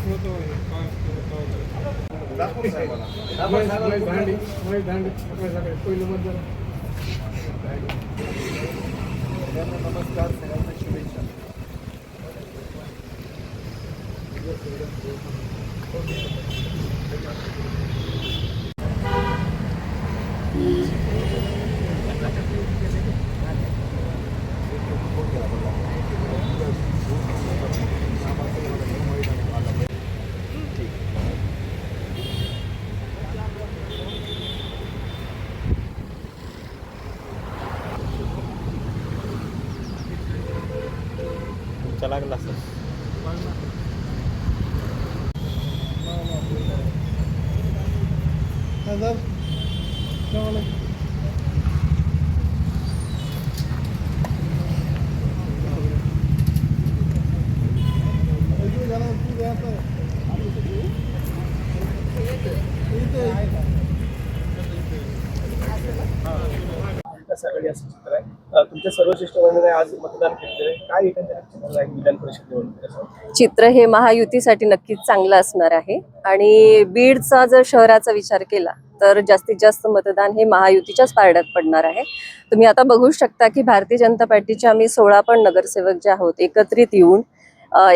नमस्कार, सगळ्यांना शुभेच्छा. लागला सर. असं चित्र आहे. तुमच्या सर्वश्रेष्ठ मंडळी आज मतदान केलेलं आहे. काय एकंदरीत विधान परिषद निवडणूक चित्र हे महायुतीसाठी नक्कीच चांगलं असणार आहे आणि बीडचा जर शहराचा विचार केला तर जास्तीत जास्त मतदान हे महायुतीच्याच पारड्यात पडणार आहे. तुम्ही आता बघू शकता की भारतीय जनता पार्टीचे आम्ही 16 पण नगरसेवक जे आहोत एकत्रित येऊन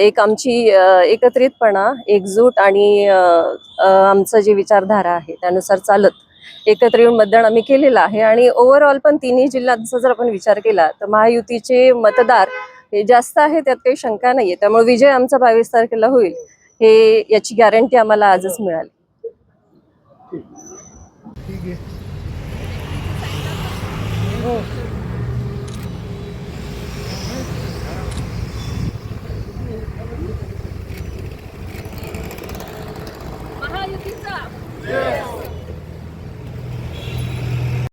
एक आमची एकत्रितपणा, एकजूट आणि आमचं जी विचारधारा आहे त्यानुसार चालत एकत्र येऊन मतदान आम्ही केलेलं आहे. आणि ओव्हरऑल पण तिन्ही जिल्ह्यांचा जर आपण विचार केला तर महायुतीचे मतदार हे जास्त आहे, त्यात काही शंका नाहीये. त्यामुळे विजय आमचा 22 तारखेला होईल हे याची गॅरंटी आम्हाला आजच मिळाली. महायुतीचा